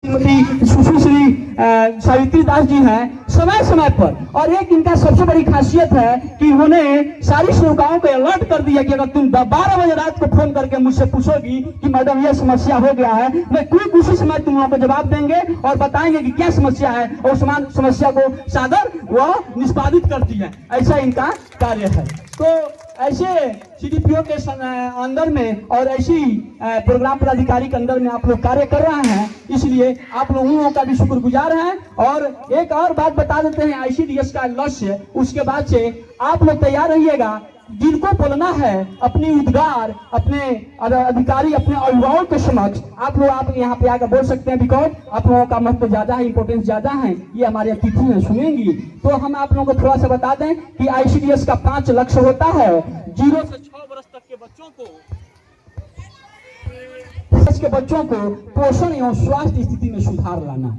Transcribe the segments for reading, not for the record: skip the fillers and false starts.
श्रीमती सुश्री सावित्री दास जी हैं समय समय पर। और एक इनका सबसे बड़ी खासियत है कि इन्होंने सारी श्रोताओं को अलर्ट कर दिया कि अगर तुम 12 बजे रात को फोन करके मुझसे पूछोगी कि मैडम ये समस्या हो गया है, मैं क्विक उसी समय तुम लोगों को जवाब देंगे और बताएंगे कि क्या समस्या है और समस्या को सादर वो निष्पादित करती है। ऐसा इनका कार्य है। तो ऐसे सीडीपीओ के अंदर में और ऐसी प्रोग्राम पदाधिकारी के अंदर में आप लोग कार्य कर रहे हैं, इसलिए आप लोगों का भी शुक्रगुजार हैं। और एक और बात बता देते हैं आईसीडीएस का लक्ष्य, उसके बाद से आप लोग तैयार रहिएगा। जिनको बोलना है अपनी उद्गार अपने अधिकारी अपने अभिभावक के समक्ष आप लोग आप यहाँ पे आकर बोल सकते हैं, बिकॉज आप लोगों का महत्व ज्यादा है, इंपॉर्टेंस ज्यादा है, ये हमारे अतिथि हैं सुनेंगी। तो हम आप लोगों को थोड़ा सा बता दें कि आईसीडीएस का 5 लक्ष्य होता है। 0 से 6 वर्ष तक के बच्चों को पोषण एवं स्वास्थ्य स्थिति में सुधार लाना,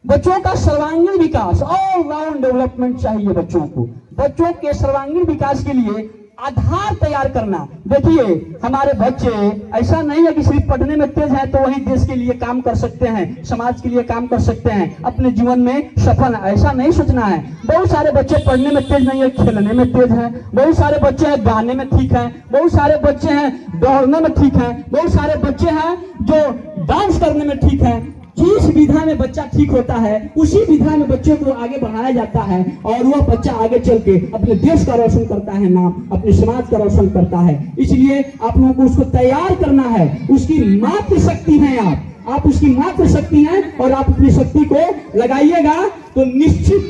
बच्चों का सर्वांगीण विकास, ऑल राउंड डेवलपमेंट चाहिए बच्चों को। बच्चों के सर्वांगीण विकास के लिए आधार तैयार करना। देखिए हमारे बच्चे ऐसा नहीं है कि सिर्फ पढ़ने में तेज है तो वही देश के लिए काम कर सकते हैं, समाज के लिए काम कर सकते हैं, अपने जीवन में सफल, ऐसा नहीं सोचना है। बहुत सारे बच्चे पढ़ने में तेज नहीं है, खेलने में तेज हैं। बहुत सारे बच्चे हैं गाने में ठीक हैं, बहुत सारे बच्चे हैं दौड़ने में ठीक हैं, बहुत सारे बच्चे हैं जो डांस करने में ठीक है। जिस विधा में बच्चा ठीक होता है उसी विधा में बच्चे को आगे बढ़ाया जाता है और वह बच्चा आगे चल के अपने देश का रोशन करता है, नाम अपने समाज का रोशन करता है। इसलिए आप लोगों को उसको तैयार करना है। उसकी मात्र शक्ति है आप उसकी मात्र शक्ति हैं और आप अपनी शक्ति को लगाइएगा तो निश्चित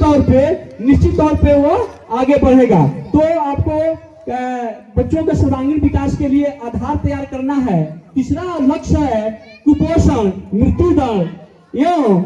तौर पे वो आगे बढ़ेगा। तो आपको बच्चों के सर्वांगीण विकास के लिए आधार तैयार करना है। तीसरा लक्ष्य है कुपोषण, मृत्यु दर एवं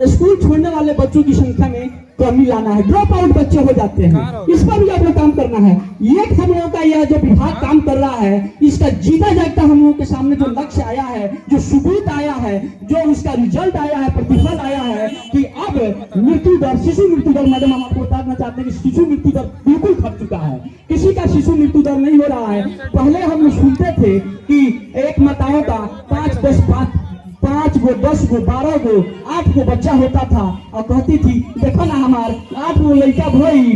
स्कूल छोड़ने वाले बच्चों की संख्या में कमी लाना है। ड्रॉप आउट बच्चे हो जाते हैं, इस पर भी आपको काम करना है। ये हम लोगों का यह जो विभाग काम कर रहा है, इसका जीता जागता हम लोगों के सामने जो लक्ष्य आया है, जो सबूत आया है, जो उसका रिजल्ट आया है, प्रतिफल आया है कि अब मृत्यु दर, शिशु मृत्यु दर, मैडम हम आपको बताना चाहते हैं कि शिशु मृत्यु दर बिल्कुल घट चुका है। किसी का शिशु मृत्यु दर नहीं हो रहा है। पहले हम सुनते थे कि एक माताओं का 5 गो 10 गो 12 गो 8 गो बच्चा होता था और कहती थी देखो ना हमार 8 गो लड़का भई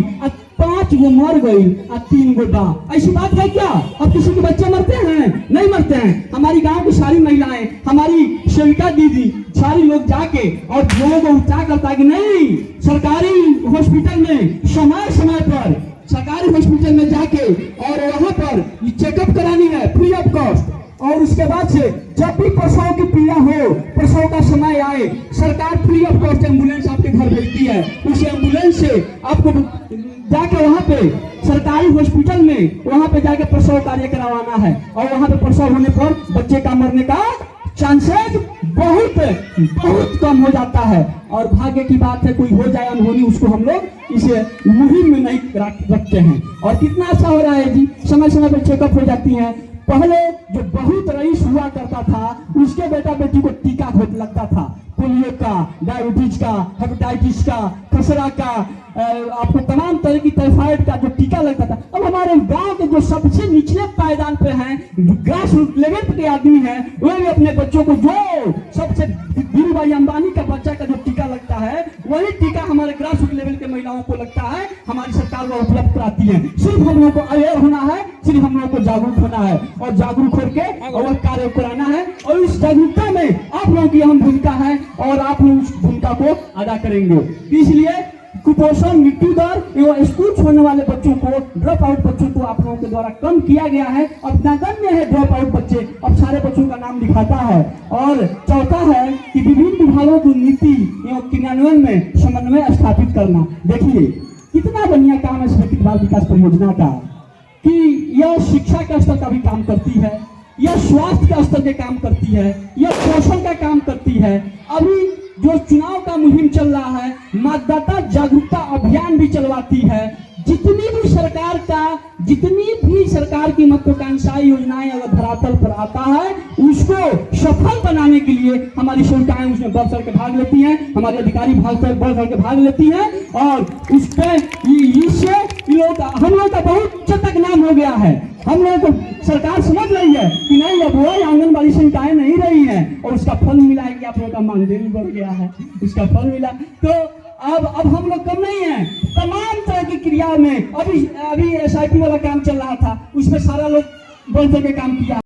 5 गो मर गई और 3 गो बा। ऐसी बात है क्या? अब किसी के बच्चे मरते हैं? नहीं मरते हैं। हमारी गांव की सारी महिलाएं, हमारी सेविका दीदी, सारी लोग जाके और लोगों को उपचार करता है कि नहीं, सरकारी हॉस्पिटल में समय पर सरकारी हॉस्पिटल में जाके और वहां पर चेकअप करानी है फ्री ऑफ कॉस्ट। और उसके बाद से जब भी प्रसव की पीड़ा हो, प्रसव का समय आए, सरकार फ्री ऑफ कॉस्ट एम्बुलेंस आपके घर भेजती है। उस एम्बुलेंस से आपको जाके वहां पे सरकारी हॉस्पिटल में वहां पे जाके प्रसव कार्य करवाना है और वहां पे प्रसव होने पर बच्चे का मरने का चांसेस बहुत कम हो जाता है। और भाग्य की बात है कोई हो जाए अनहोनी, उसको हम लोग इसे मुहिम में नहीं रखते हैं। और कितना अच्छा हो रहा है जी, समय समय पर चेकअप हो जाती है। पहले जो बहुत रईस हुआ करता था उसके बेटा बेटी को टीका लगता था, पोलियो का, डायबिटीज का, हेपेटाइटिस का, खसरा का, आपको तमाम तरह की टाइफाइड का जो टीका लगता था। अब हमारे गांव के जो सबसे निचले पायदान पे हैं, ग्रास रूट लेवल के आदमी हैं, वे भी अपने बच्चों को जो सबसे धीरूभाई अंबानी का बच्चा का जो टीका लगता है वही टीका हमारे ग्रास रूट लेवल के महिलाओं को लगता है। हमारी सरकार वो उपलब्ध कराती है। सिर्फ हम लोगों को अवेयर होना है, सिर्फ हम लोगों को जागरूक होना है और जागरूक होकर और कार्य कराना है। और इस जागरूकता में आप लोगों की अहम भूमिका है और आप लोग उस भूमिका को अदा करेंगे। इसलिए कुपोषण, मृत्यु दर एवं स्कूल छोड़ने वाले बच्चों को, ड्रॉप आउट बच्चों को आप लोगों के द्वारा कम किया गया है। अब नगण्य है ड्रॉप आउट बच्चे, अब सारे बच्चों का नाम लिखाता है। और चौथा है कि विभिन्न विभागों की नीति एवं क्रियान्वयन में समन्वय स्थापित करना। देखिए कितना बढ़िया काम है स्वीकृत बाल विकास परियोजना का कि यह शिक्षा के स्तर का भी काम करती है, यह स्वास्थ्य के स्तर के काम करती है, यह पोषण का काम करती है। अभी जो चुनाव का मुहिम चल रहा है, मतदाता जागरूकता अभियान भी चलवाती है। जितनी भी सरकार की महत्वाकांक्षी योजनाएं अगर धरातल पर आता है उसको सफल बनाने के लिए हमारी सेविकाएं उसमें बढ़ चढ़ के भाग लेती हैं, हमारे अधिकारी बढ़ चढ़ के भाग लेती हैं। और उस पर इससे हम लोग का बहुत चटक नाम हो गया है। हम लोगों को सरकार समझ रही है कि नहीं अब वही आंगनबाड़ी सेविकाएं नहीं रही हैं और उसका फल मिला है कि आप लोगों का मानदेय भी बढ़ गया है, उसका फल मिला। तो अब हम लोग कम नहीं है, तमाम तरह की क्रिया में अभी SIP वाला काम चल रहा था, उसमें सारा लोग बढ़ चढ़ के काम किया।